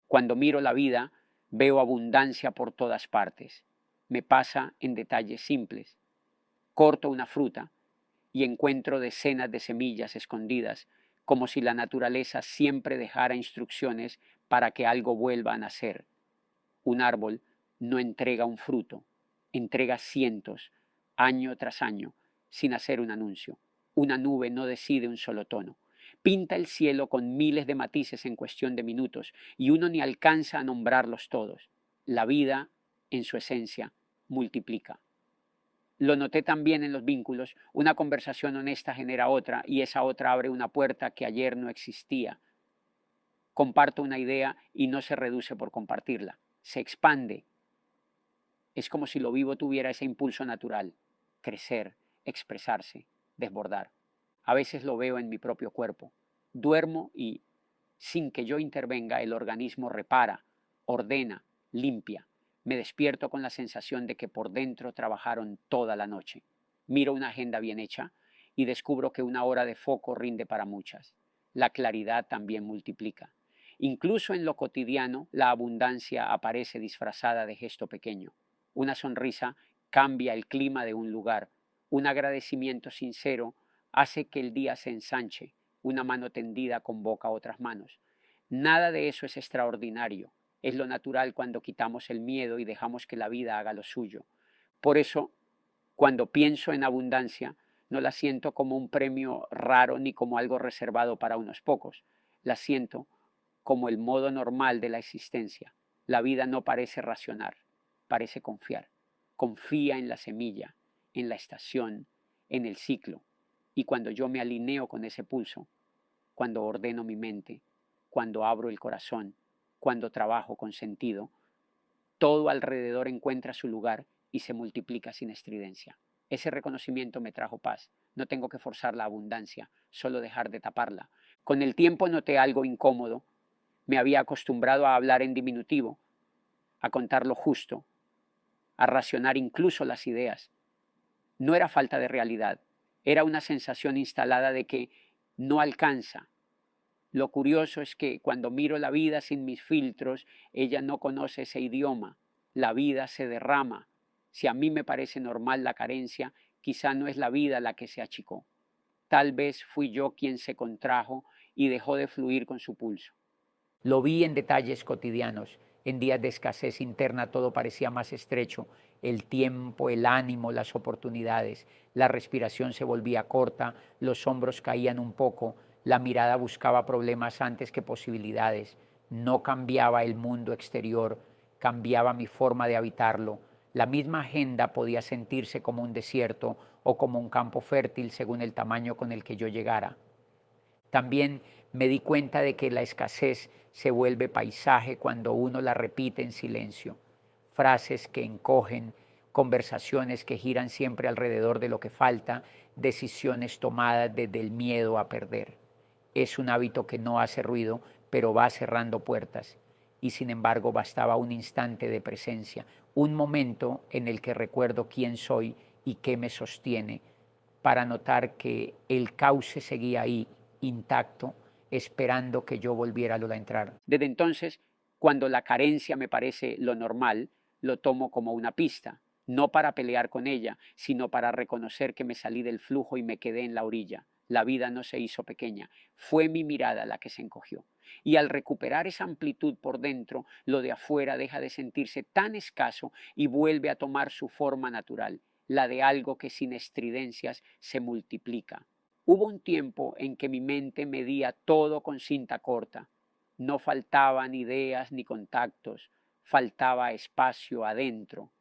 Cuando miro la vida, veo abundancia por todas partes. Me pasa en detalles simples. Corto una fruta y encuentro decenas de semillas escondidas, como si la naturaleza siempre dejara instrucciones para que algo vuelva a nacer. Un árbol no entrega un fruto, entrega cientos, año tras año, sin hacer un anuncio. Una nube no decide un solo tono. Pinta el cielo con miles de matices en cuestión de minutos y uno ni alcanza a nombrarlos todos. La vida, en su esencia, multiplica. Lo noté también en los vínculos. Una conversación honesta genera otra y esa otra abre una puerta que ayer no existía. Comparto una idea y no se reduce por compartirla, se expande. Es como si lo vivo tuviera ese impulso natural, crecer, expresarse, desbordar. A veces lo veo en mi propio cuerpo. Duermo y, sin que yo intervenga, el organismo repara, ordena, limpia. Me despierto con la sensación de que por dentro trabajaron toda la noche. Miro una agenda bien hecha y descubro que una hora de foco rinde para muchas. La claridad también multiplica. Incluso en lo cotidiano, la abundancia aparece disfrazada de gesto pequeño. Una sonrisa cambia el clima de un lugar. Un agradecimiento sincero hace que el día se ensanche. Una mano tendida convoca a otras manos. Nada de eso es extraordinario. Es lo natural cuando quitamos el miedo y dejamos que la vida haga lo suyo. Por eso, cuando pienso en abundancia, no la siento como un premio raro ni como algo reservado para unos pocos. La siento como el modo normal de la existencia. La vida no parece racionar, parece confiar. Confía en la semilla, en la estación, en el ciclo. Y cuando yo me alineo con ese pulso, cuando ordeno mi mente, cuando abro el corazón, cuando trabajo con sentido, todo alrededor encuentra su lugar y se multiplica sin estridencia. Ese reconocimiento me trajo paz. No tengo que forzar la abundancia, solo dejar de taparla. Con el tiempo noté algo incómodo. Me había acostumbrado a hablar en diminutivo, a contar lo justo, a racionar incluso las ideas. No era falta de realidad, era una sensación instalada de que no alcanza. Lo curioso es que cuando miro la vida sin mis filtros, ella no conoce ese idioma. La vida se derrama. Si a mí me parece normal la carencia, quizá no es la vida la que se achicó. Tal vez fui yo quien se contrajo y dejó de fluir con su pulso. Lo vi en detalles cotidianos. En días de escasez interna todo parecía más estrecho. El tiempo, el ánimo, las oportunidades. La respiración se volvía corta, los hombros caían un poco, la mirada buscaba problemas antes que posibilidades. No cambiaba el mundo exterior, cambiaba mi forma de habitarlo. La misma agenda podía sentirse como un desierto o como un campo fértil según el tamaño con el que yo llegara. También me di cuenta de que la escasez se vuelve paisaje cuando uno la repite en silencio. Frases que encogen, conversaciones que giran siempre alrededor de lo que falta, decisiones tomadas desde el miedo a perder. Es un hábito que no hace ruido, pero va cerrando puertas. Y sin embargo bastaba un instante de presencia, un momento en el que recuerdo quién soy y qué me sostiene, para notar que el cauce seguía ahí, intacto, esperando que yo volviera a entrar. Desde entonces, cuando la carencia me parece lo normal, lo tomo como una pista, no para pelear con ella, sino para reconocer que me salí del flujo y me quedé en la orilla. La vida no se hizo pequeña, fue mi mirada la que se encogió. Y al recuperar esa amplitud por dentro, lo de afuera deja de sentirse tan escaso y vuelve a tomar su forma natural, la de algo que sin estridencias se multiplica. Hubo un tiempo en que mi mente medía todo con cinta corta. No faltaban ideas ni contactos, faltaba espacio adentro.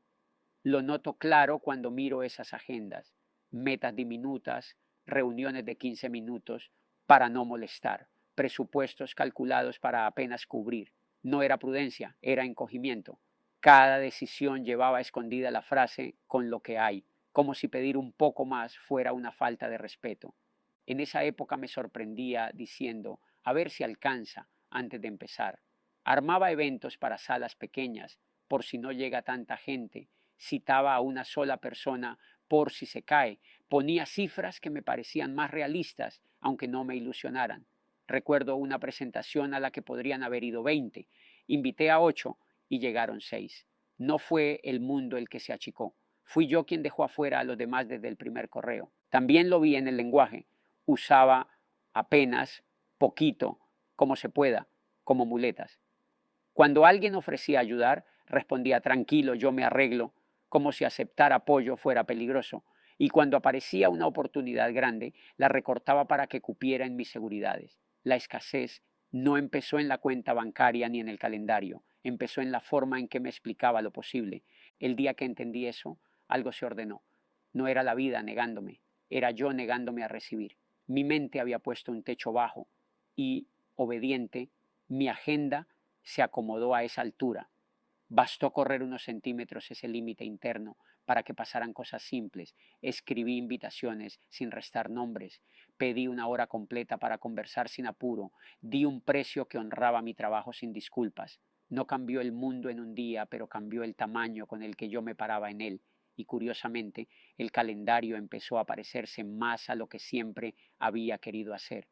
Lo noto claro cuando miro esas agendas, metas diminutas, reuniones de 15 minutos para no molestar, presupuestos calculados para apenas cubrir. No era prudencia, era encogimiento. Cada decisión llevaba escondida la frase con lo que hay, como si pedir un poco más fuera una falta de respeto. En esa época me sorprendía diciendo, a ver si alcanza antes de empezar. Armaba eventos para salas pequeñas, por si no llega tanta gente, citaba a una sola persona por si se cae, ponía cifras que me parecían más realistas, aunque no me ilusionaran. Recuerdo una presentación a la que podrían haber ido 20 Invité a 8 y llegaron 6. No fue el mundo el que se achicó. Fui yo quien dejó afuera a los demás desde el primer correo. También lo vi en el lenguaje. Usaba apenas, poquito, como se pueda, como muletas. Cuando alguien ofrecía ayudar, respondía tranquilo, yo me arreglo, como si aceptar apoyo fuera peligroso. Y cuando aparecía una oportunidad grande, la recortaba para que cupiera en mis seguridades. La escasez no empezó en la cuenta bancaria ni en el calendario, empezó en la forma en que me explicaba lo posible. El día que entendí eso, algo se ordenó. No era la vida negándome, era yo negándome a recibir. Mi mente había puesto un techo bajo y, obediente, mi agenda se acomodó a esa altura. Bastó correr unos centímetros ese límite interno para que pasaran cosas simples. Escribí invitaciones sin restar nombres. Pedí una hora completa para conversar sin apuro. Di un precio que honraba mi trabajo sin disculpas. No cambió el mundo en un día, pero cambió el tamaño con el que yo me paraba en él. Y curiosamente, el calendario empezó a parecerse más a lo que siempre había querido hacer.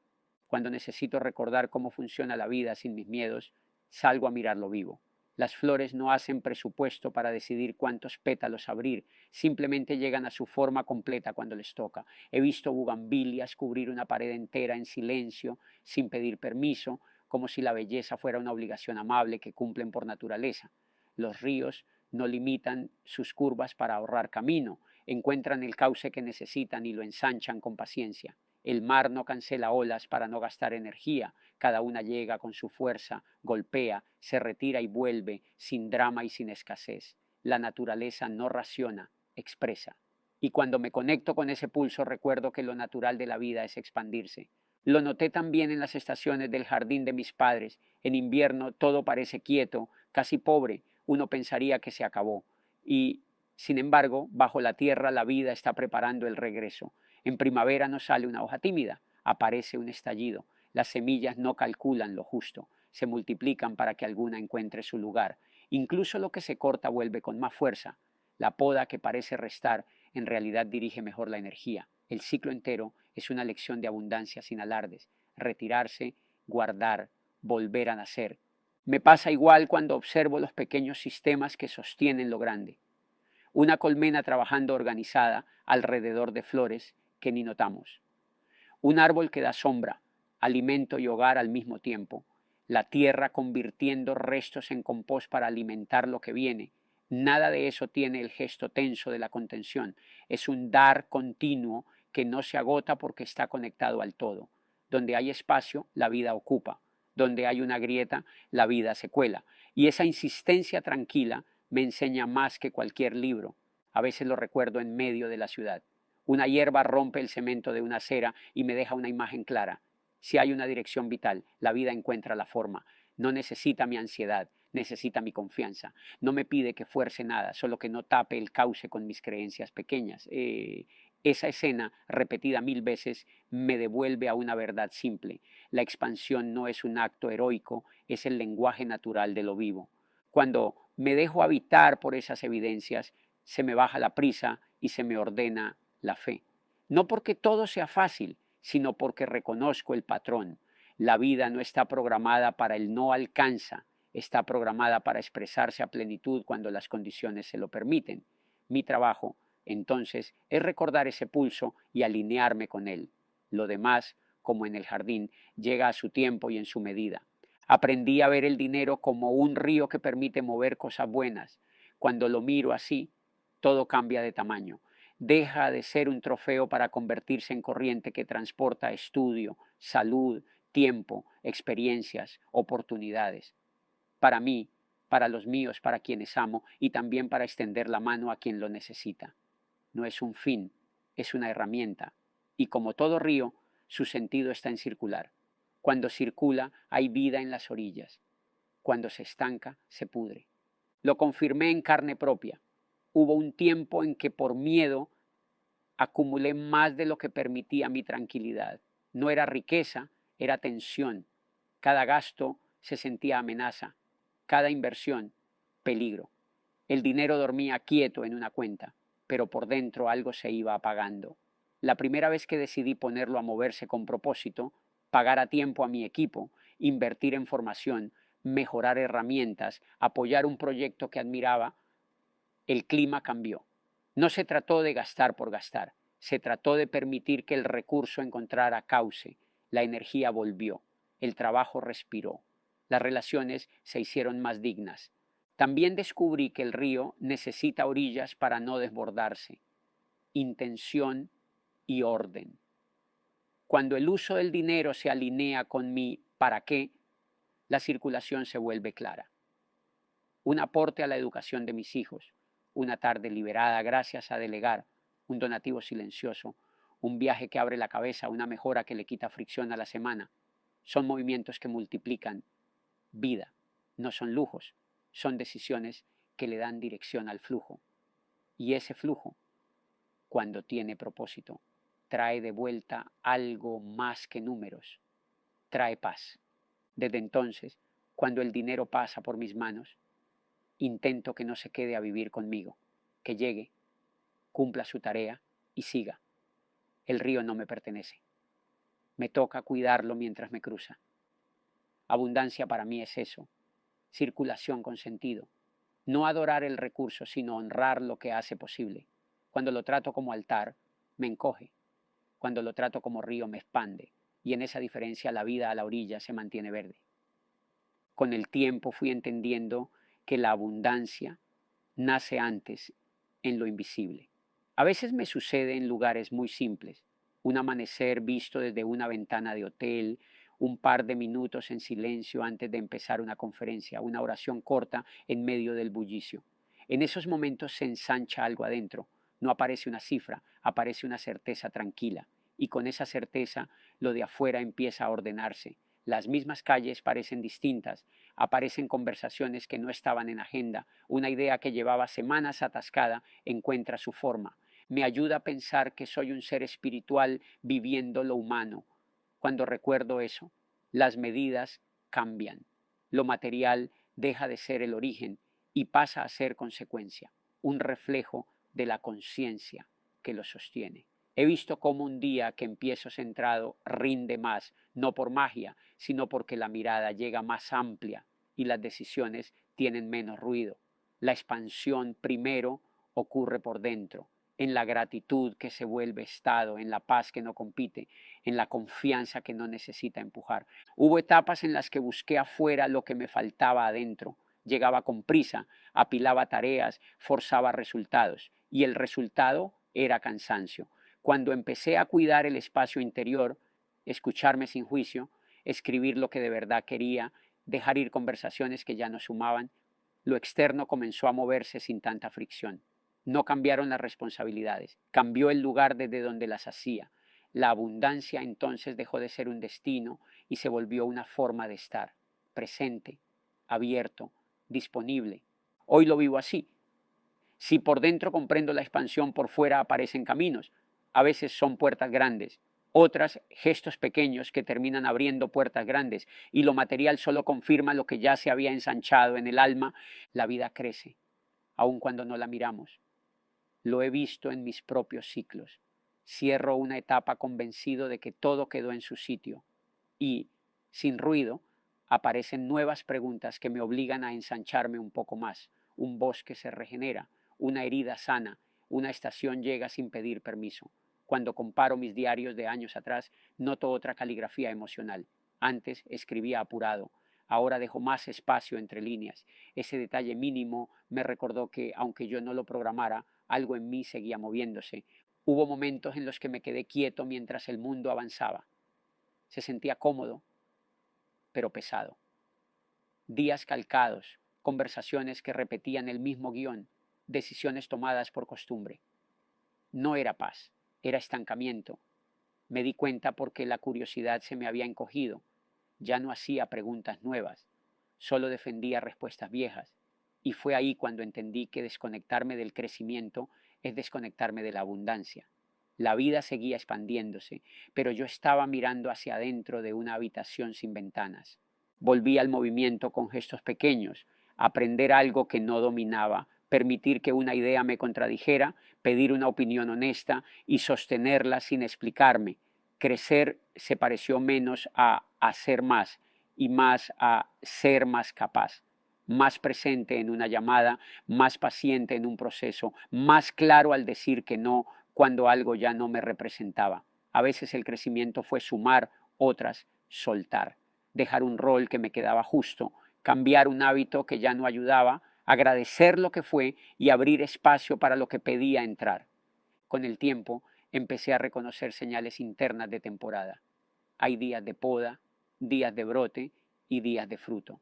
Cuando necesito recordar cómo funciona la vida sin mis miedos, salgo a mirarlo vivo. Las flores no hacen presupuesto para decidir cuántos pétalos abrir, simplemente llegan a su forma completa cuando les toca. He visto bugambilias cubrir una pared entera en silencio, sin pedir permiso, como si la belleza fuera una obligación amable que cumplen por naturaleza. Los ríos no limitan sus curvas para ahorrar camino, encuentran el cauce que necesitan y lo ensanchan con paciencia. El mar no cancela olas para no gastar energía, cada una llega con su fuerza, golpea, se retira y vuelve, sin drama y sin escasez. La naturaleza no raciona, expresa. Y cuando me conecto con ese pulso recuerdo que lo natural de la vida es expandirse. Lo noté también en las estaciones del jardín de mis padres. En invierno todo parece quieto, casi pobre, uno pensaría que se acabó. Y, sin embargo, bajo la tierra la vida está preparando el regreso. En primavera no sale una hoja tímida, aparece un estallido. Las semillas no calculan lo justo, se multiplican para que alguna encuentre su lugar. Incluso lo que se corta vuelve con más fuerza. La poda que parece restar en realidad dirige mejor la energía. El ciclo entero es una lección de abundancia sin alardes. Retirarse, guardar, volver a nacer. Me pasa igual cuando observo los pequeños sistemas que sostienen lo grande. Una colmena trabajando organizada alrededor de flores que ni notamos. Un árbol que da sombra, alimento y hogar al mismo tiempo. La tierra convirtiendo restos en compost para alimentar lo que viene. Nada de eso tiene el gesto tenso de la contención. Es un dar continuo que no se agota porque está conectado al todo. Donde hay espacio, la vida ocupa. Donde hay una grieta, la vida se cuela. Y esa insistencia tranquila me enseña más que cualquier libro. A veces lo recuerdo en medio de la ciudad. Una hierba rompe el cemento de una acera y me deja una imagen clara. Si hay una dirección vital, la vida encuentra la forma. No necesita mi ansiedad, necesita mi confianza. No me pide que fuerce nada, solo que no tape el cauce con mis creencias pequeñas. Esa escena, repetida 1000 veces, me devuelve a una verdad simple. La expansión no es un acto heroico, es el lenguaje natural de lo vivo. Cuando me dejo habitar por esas evidencias, se me baja la prisa y se me ordena la fe. No porque todo sea fácil, sino porque reconozco el patrón. La vida no está programada para el no alcanza, está programada para expresarse a plenitud cuando las condiciones se lo permiten. Mi trabajo, entonces, es recordar ese pulso y alinearme con él. Lo demás, como en el jardín, llega a su tiempo y en su medida. Aprendí a ver el dinero como un río que permite mover cosas buenas. Cuando lo miro así, todo cambia de tamaño. Deja de ser un trofeo para convertirse en corriente que transporta estudio, salud, tiempo, experiencias, oportunidades. Para mí, para los míos, para quienes amo y también para extender la mano a quien lo necesita. No es un fin, es una herramienta. Y como todo río, su sentido está en circular. Cuando circula, hay vida en las orillas. Cuando se estanca, se pudre. Lo confirmé en carne propia. Hubo un tiempo en que por miedo acumulé más de lo que permitía mi tranquilidad. No era riqueza, era tensión. Cada gasto se sentía amenaza, cada inversión peligro. El dinero dormía quieto en una cuenta, pero por dentro algo se iba apagando. La primera vez que decidí ponerlo a moverse con propósito, pagar a tiempo a mi equipo, invertir en formación, mejorar herramientas, apoyar un proyecto que admiraba, el clima cambió. No se trató de gastar por gastar, se trató de permitir que el recurso encontrara cauce, la energía volvió, el trabajo respiró, las relaciones se hicieron más dignas. También descubrí que el río necesita orillas para no desbordarse, intención y orden. Cuando el uso del dinero se alinea con mi para qué, la circulación se vuelve clara. Un aporte a la educación de mis hijos, una tarde liberada gracias a delegar, un donativo silencioso, un viaje que abre la cabeza, una mejora que le quita fricción a la semana. Son movimientos que multiplican vida, no son lujos, son decisiones que le dan dirección al flujo. Y ese flujo, cuando tiene propósito, trae de vuelta algo más que números, trae paz. Desde entonces, cuando el dinero pasa por mis manos, intento que no se quede a vivir conmigo, que llegue, cumpla su tarea y siga. El río no me pertenece. Me toca cuidarlo mientras me cruza. Abundancia para mí es eso, circulación con sentido. No adorar el recurso, sino honrar lo que hace posible. Cuando lo trato como altar, me encoge. Cuando lo trato como río, me expande. Y en esa diferencia la vida a la orilla se mantiene verde. Con el tiempo fui entendiendo que la abundancia nace antes en lo invisible. A veces me sucede en lugares muy simples, un amanecer visto desde una ventana de hotel, un par de minutos en silencio antes de empezar una conferencia, una oración corta en medio del bullicio. En esos momentos se ensancha algo adentro, no aparece una cifra, aparece una certeza tranquila, y con esa certeza lo de afuera empieza a ordenarse. Las mismas calles parecen distintas, aparecen conversaciones que no estaban en agenda, una idea que llevaba semanas atascada encuentra su forma. Me ayuda a pensar que soy un ser espiritual viviendo lo humano. Cuando recuerdo eso, las medidas cambian. Lo material deja de ser el origen y pasa a ser consecuencia, un reflejo de la conciencia que lo sostiene. He visto cómo un día que empiezo centrado rinde más, no por magia, sino porque la mirada llega más amplia y las decisiones tienen menos ruido. La expansión primero ocurre por dentro, en la gratitud que se vuelve estado, en la paz que no compite, en la confianza que no necesita empujar. Hubo etapas en las que busqué afuera lo que me faltaba adentro. Llegaba con prisa, apilaba tareas, forzaba resultados y el resultado era cansancio. Cuando empecé a cuidar el espacio interior, escucharme sin juicio, escribir lo que de verdad quería, dejar ir conversaciones que ya no sumaban, lo externo comenzó a moverse sin tanta fricción. No cambiaron las responsabilidades, cambió el lugar desde donde las hacía. La abundancia entonces dejó de ser un destino y se volvió una forma de estar, presente, abierto, disponible. Hoy lo vivo así. Si por dentro comprendo la expansión, por fuera aparecen caminos. A veces son puertas grandes, otras gestos pequeños que terminan abriendo puertas grandes y lo material solo confirma lo que ya se había ensanchado en el alma. La vida crece, aun cuando no la miramos. Lo he visto en mis propios ciclos. Cierro una etapa convencido de que todo quedó en su sitio y, sin ruido, aparecen nuevas preguntas que me obligan a ensancharme un poco más. Un bosque se regenera, una herida sana, una estación llega sin pedir permiso. Cuando comparo mis diarios de años atrás, noto otra caligrafía emocional. Antes escribía apurado, ahora dejo más espacio entre líneas. Ese detalle mínimo me recordó que, aunque yo no lo programara, algo en mí seguía moviéndose. Hubo momentos en los que me quedé quieto mientras el mundo avanzaba. Se sentía cómodo, pero pesado. Días calcados, conversaciones que repetían el mismo guión, decisiones tomadas por costumbre. No era paz, era estancamiento. Me di cuenta porque la curiosidad se me había encogido. Ya no hacía preguntas nuevas, solo defendía respuestas viejas. Y fue ahí cuando entendí que desconectarme del crecimiento es desconectarme de la abundancia. La vida seguía expandiéndose, pero yo estaba mirando hacia adentro de una habitación sin ventanas. Volví al movimiento con gestos pequeños, aprender algo que no dominaba, permitir que una idea me contradijera, pedir una opinión honesta y sostenerla sin explicarme. Crecer se pareció menos a hacer más y más a ser más capaz, más presente en una llamada, más paciente en un proceso, más claro al decir que no cuando algo ya no me representaba. A veces el crecimiento fue sumar, otras soltar, dejar un rol que me quedaba justo, cambiar un hábito que ya no ayudaba, agradecer lo que fue y abrir espacio para lo que pedía entrar. Con el tiempo empecé a reconocer señales internas de temporada. Hay días de poda, días de brote y días de fruto.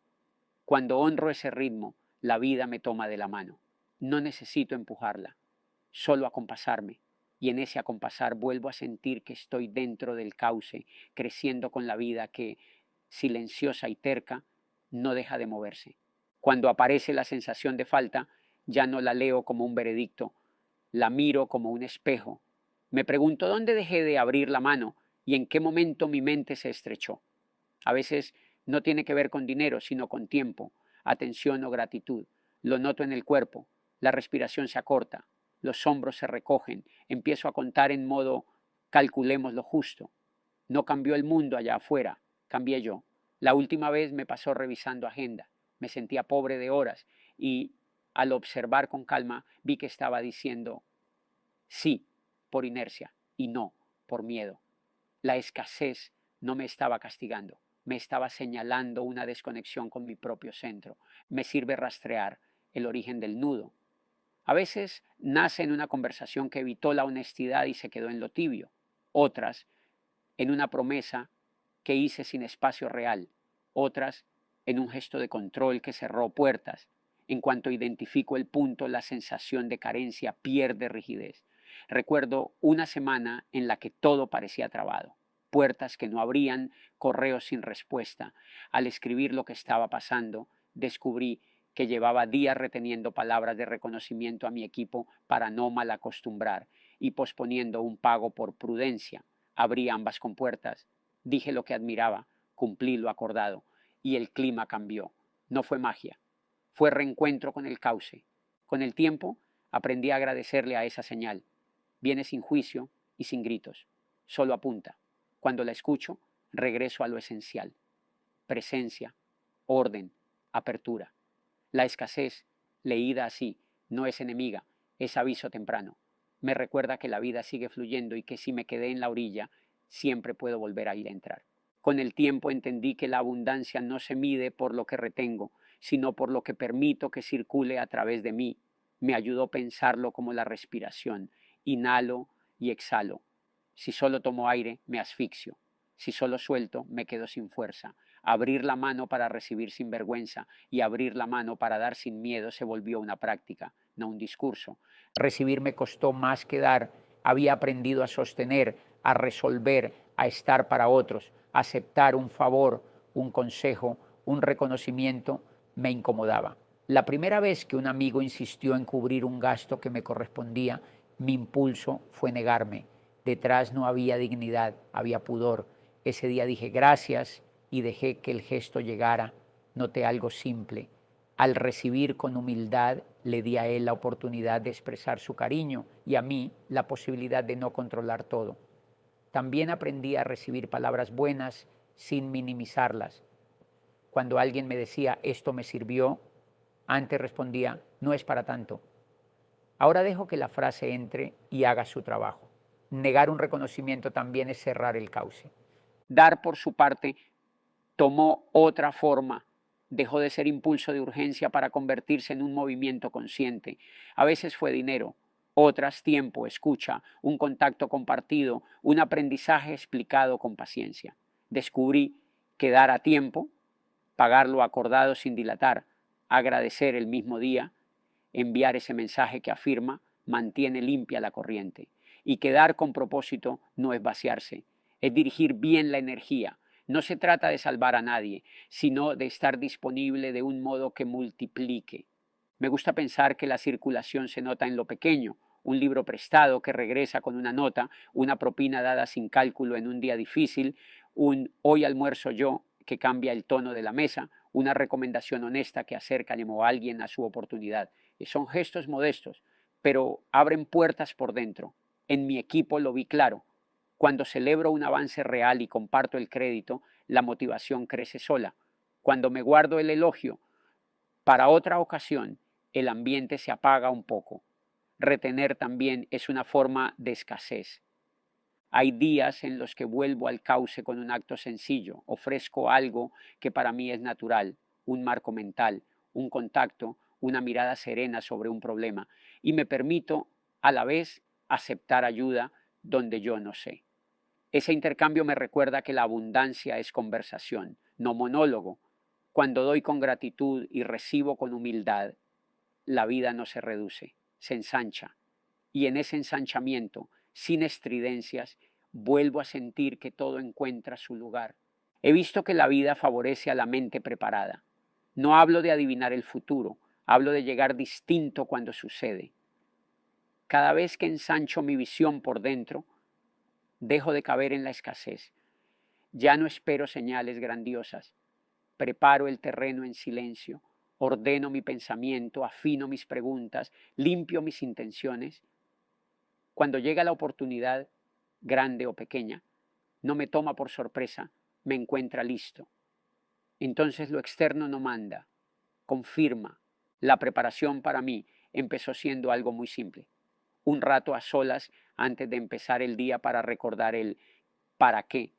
Cuando honro ese ritmo, la vida me toma de la mano. No necesito empujarla, solo acompasarme. Y en ese acompasar vuelvo a sentir que estoy dentro del cauce, creciendo con la vida que, silenciosa y terca, no deja de moverse. Cuando aparece la sensación de falta, ya no la leo como un veredicto, la miro como un espejo. Me pregunto dónde dejé de abrir la mano y en qué momento mi mente se estrechó. A veces no tiene que ver con dinero, sino con tiempo, atención o gratitud. Lo noto en el cuerpo, la respiración se acorta, los hombros se recogen, empiezo a contar en modo calculemos lo justo. No cambió el mundo allá afuera, cambié yo. La última vez me pasó revisando agenda, me sentía pobre de horas y al observar con calma vi que estaba diciendo sí por inercia y no por miedo. La escasez no me estaba castigando, me estaba señalando una desconexión con mi propio centro. Me sirve rastrear el origen del nudo. A veces nace en una conversación que evitó la honestidad y se quedó en lo tibio. Otras en una promesa que hice sin espacio real. Otras en un gesto de control que cerró puertas. En cuanto identifico el punto, la sensación de carencia pierde rigidez. Recuerdo una semana en la que todo parecía trabado. Puertas que no abrían, correos sin respuesta. Al escribir lo que estaba pasando, descubrí que llevaba días reteniendo palabras de reconocimiento a mi equipo para no malacostumbrar y posponiendo un pago por prudencia. Abrí ambas compuertas, dije lo que admiraba, cumplí lo acordado y el clima cambió. No fue magia, fue reencuentro con el cauce. Con el tiempo aprendí a agradecerle a esa señal. Viene sin juicio y sin gritos, solo apunta. Cuando la escucho, regreso a lo esencial. Presencia, orden, apertura. La escasez, leída así, no es enemiga, es aviso temprano. Me recuerda que la vida sigue fluyendo y que si me quedé en la orilla, siempre puedo volver a ir a entrar. Con el tiempo entendí que la abundancia no se mide por lo que retengo, sino por lo que permito que circule a través de mí. Me ayudó a pensarlo como la respiración. Inhalo y exhalo. Si solo tomo aire, me asfixio. Si solo suelto, me quedo sin fuerza. Abrir la mano para recibir sin vergüenza y abrir la mano para dar sin miedo se volvió una práctica, no un discurso. Recibir me costó más que dar. Había aprendido a sostener, a resolver, a estar para otros. Aceptar un favor, un consejo, un reconocimiento me incomodaba. La primera vez que un amigo insistió en cubrir un gasto que me correspondía, mi impulso fue negarme. Detrás no había dignidad, había pudor. Ese día dije gracias y dejé que el gesto llegara. Noté algo simple. Al recibir con humildad, le di a él la oportunidad de expresar su cariño y a mí la posibilidad de no controlar todo. También aprendí a recibir palabras buenas sin minimizarlas. Cuando alguien me decía esto me sirvió, antes respondía no es para tanto. Ahora dejo que la frase entre y haga su trabajo. Negar un reconocimiento también es cerrar el cauce. Dar por su parte tomó otra forma, dejó de ser impulso de urgencia para convertirse en un movimiento consciente. A veces fue dinero, otras tiempo, escucha, un contacto compartido, un aprendizaje explicado con paciencia. Descubrí que dar a tiempo, pagar lo acordado sin dilatar, agradecer el mismo día, enviar ese mensaje que afirma, mantiene limpia la corriente. Y quedar con propósito no es vaciarse, es dirigir bien la energía. No se trata de salvar a nadie, sino de estar disponible de un modo que multiplique. Me gusta pensar que la circulación se nota en lo pequeño, un libro prestado que regresa con una nota, una propina dada sin cálculo en un día difícil, un hoy almuerzo yo que cambia el tono de la mesa, una recomendación honesta que acerca a alguien a su oportunidad. Son gestos modestos, pero abren puertas por dentro. En mi equipo lo vi claro. Cuando celebro un avance real y comparto el crédito, la motivación crece sola. Cuando me guardo el elogio para otra ocasión, el ambiente se apaga un poco. Retener también es una forma de escasez. Hay días en los que vuelvo al cauce con un acto sencillo, ofrezco algo que para mí es natural, un marco mental, un contacto, una mirada serena sobre un problema, y me permito a la vez aceptar ayuda donde yo no sé. Ese intercambio me recuerda que la abundancia es conversación, no monólogo. Cuando doy con gratitud y recibo con humildad, la vida no se reduce, se ensancha. Y en ese ensanchamiento, sin estridencias, vuelvo a sentir que todo encuentra su lugar. He visto que la vida favorece a la mente preparada. No hablo de adivinar el futuro, hablo de llegar distinto cuando sucede. Cada vez que ensancho mi visión por dentro, dejo de caber en la escasez. Ya no espero señales grandiosas. Preparo el terreno en silencio, ordeno mi pensamiento, afino mis preguntas, limpio mis intenciones. Cuando llega la oportunidad, grande o pequeña, no me toma por sorpresa, me encuentra listo. Entonces lo externo no manda, confirma. La preparación para mí empezó siendo algo muy simple. Un rato a solas antes de empezar el día para recordar el para qué.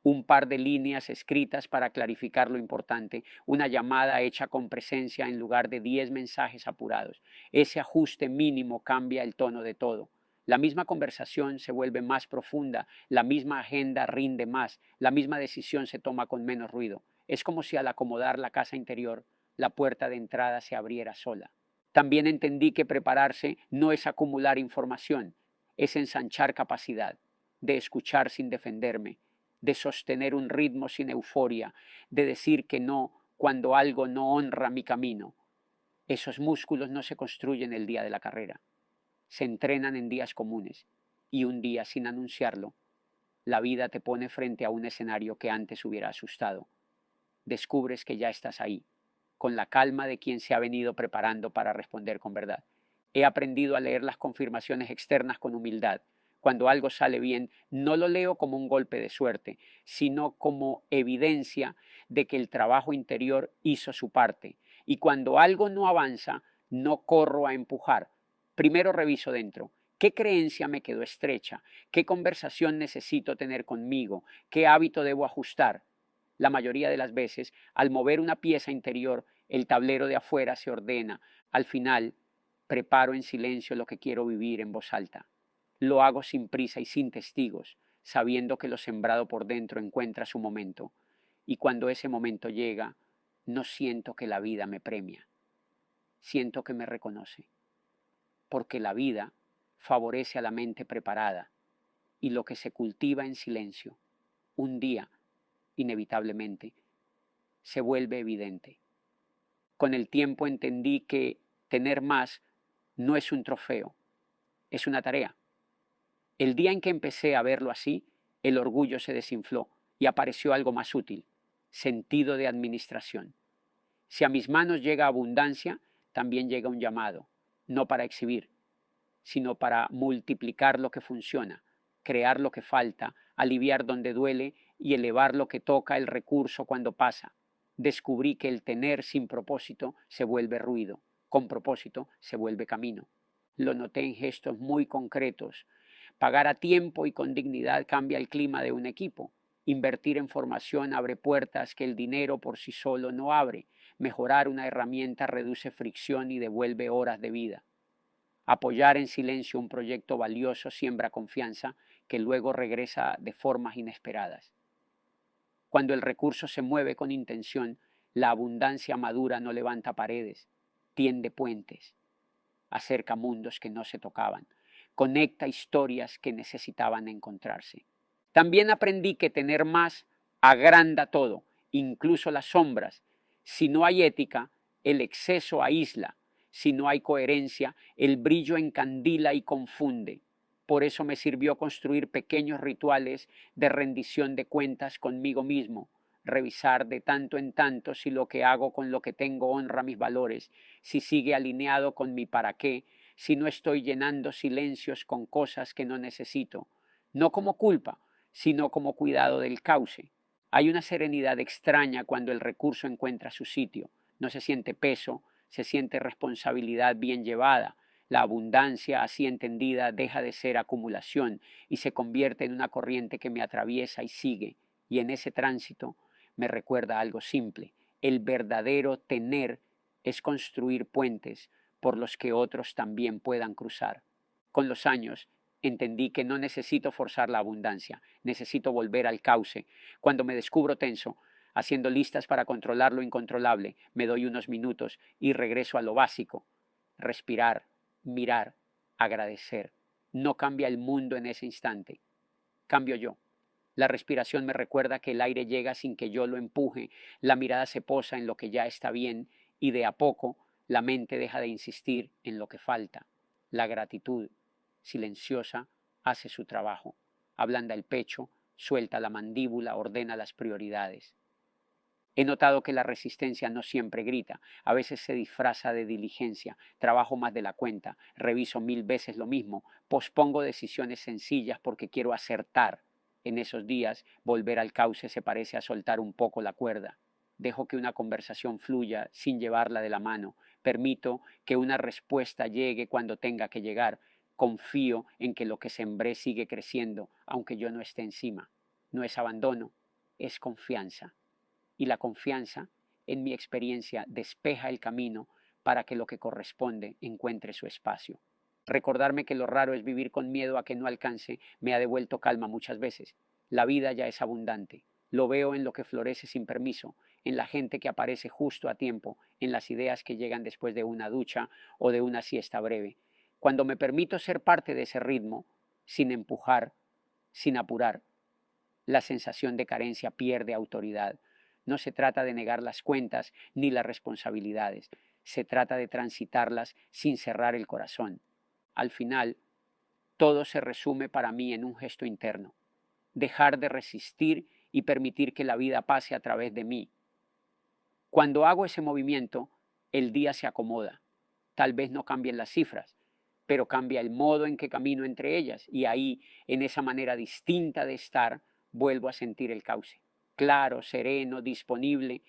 Un par de líneas escritas para clarificar lo importante, una llamada hecha con presencia en lugar de 10 mensajes apurados. Ese ajuste mínimo cambia el tono de todo. La misma conversación se vuelve más profunda, la misma agenda rinde más, la misma decisión se toma con menos ruido. Es como si al acomodar la casa interior, la puerta de entrada se abriera sola. También entendí que prepararse no es acumular información, es ensanchar capacidad, de escuchar sin defenderme, de sostener un ritmo sin euforia, de decir que no cuando algo no honra mi camino. Esos músculos no se construyen el día de la carrera, se entrenan en días comunes y un día sin anunciarlo, la vida te pone frente a un escenario que antes hubiera asustado. Descubres que ya estás ahí, con la calma de quien se ha venido preparando para responder con verdad. He aprendido a leer las confirmaciones externas con humildad. Cuando algo sale bien, no lo leo como un golpe de suerte, sino como evidencia de que el trabajo interior hizo su parte. Y cuando algo no avanza, no corro a empujar. Primero reviso dentro. ¿Qué creencia me quedó estrecha? ¿Qué conversación necesito tener conmigo? ¿Qué hábito debo ajustar? La mayoría de las veces, al mover una pieza interior, el tablero de afuera se ordena. Al final, preparo en silencio lo que quiero vivir en voz alta. Lo hago sin prisa y sin testigos, sabiendo que lo sembrado por dentro encuentra su momento. Y cuando ese momento llega, no siento que la vida me premia, siento que me reconoce. Porque la vida favorece a la mente preparada y lo que se cultiva en silencio, un día, inevitablemente, se vuelve evidente. Con el tiempo entendí que tener más no es un trofeo, es una tarea. El día en que empecé a verlo así, el orgullo se desinfló y apareció algo más útil, sentido de administración. Si a mis manos llega abundancia, también llega un llamado, no para exhibir, sino para multiplicar lo que funciona, crear lo que falta, aliviar donde duele y elevar lo que toca el recurso cuando pasa. Descubrí que el tener sin propósito se vuelve ruido, con propósito se vuelve camino. Lo noté en gestos muy concretos. Pagar a tiempo y con dignidad cambia el clima de un equipo. Invertir en formación abre puertas que el dinero por sí solo no abre. Mejorar una herramienta reduce fricción y devuelve horas de vida. Apoyar en silencio un proyecto valioso siembra confianza que luego regresa de formas inesperadas. Cuando el recurso se mueve con intención, la abundancia madura no levanta paredes, tiende puentes, acerca mundos que no se tocaban, conecta historias que necesitaban encontrarse. También aprendí que tener más agranda todo, incluso las sombras. Si no hay ética, el exceso aísla. Si no hay coherencia, el brillo encandila y confunde. Por eso me sirvió construir pequeños rituales de rendición de cuentas conmigo mismo, revisar de tanto en tanto si lo que hago con lo que tengo honra mis valores, si sigue alineado con mi para qué, si no estoy llenando silencios con cosas que no necesito, no como culpa, sino como cuidado del cauce. Hay una serenidad extraña cuando el recurso encuentra su sitio. No se siente peso, se siente responsabilidad bien llevada. La abundancia, así entendida, deja de ser acumulación y se convierte en una corriente que me atraviesa y sigue. Y en ese tránsito me recuerda algo simple. El verdadero tener es construir puentes por los que otros también puedan cruzar. Con los años entendí que no necesito forzar la abundancia, necesito volver al cauce. Cuando me descubro tenso, haciendo listas para controlar lo incontrolable, me doy unos minutos y regreso a lo básico. Respirar, mirar, agradecer. No cambia el mundo en ese instante, cambio yo. La respiración me recuerda que el aire llega sin que yo lo empuje, la mirada se posa en lo que ya está bien y de a poco la mente deja de insistir en lo que falta. La gratitud, silenciosa, hace su trabajo. Ablanda el pecho, suelta la mandíbula, ordena las prioridades. He notado que la resistencia no siempre grita, a veces se disfraza de diligencia, trabajo más de la cuenta, reviso 1000 veces lo mismo, pospongo decisiones sencillas porque quiero acertar. En esos días, volver al cauce se parece a soltar un poco la cuerda. Dejo que una conversación fluya sin llevarla de la mano, permito que una respuesta llegue cuando tenga que llegar, confío en que lo que sembré sigue creciendo, aunque yo no esté encima. No es abandono, es confianza. Y la confianza, en mi experiencia, despeja el camino para que lo que corresponde encuentre su espacio. Recordarme que lo raro es vivir con miedo a que no alcance me ha devuelto calma muchas veces. La vida ya es abundante. Lo veo en lo que florece sin permiso, en la gente que aparece justo a tiempo, en las ideas que llegan después de una ducha o de una siesta breve. Cuando me permito ser parte de ese ritmo, sin empujar, sin apurar, la sensación de carencia pierde autoridad. No se trata de negar las cuentas ni las responsabilidades, se trata de transitarlas sin cerrar el corazón. Al final, todo se resume para mí en un gesto interno, dejar de resistir y permitir que la vida pase a través de mí. Cuando hago ese movimiento, el día se acomoda. Tal vez no cambien las cifras, pero cambia el modo en que camino entre ellas y ahí, en esa manera distinta de estar, vuelvo a sentir el cauce, claro, sereno, disponible.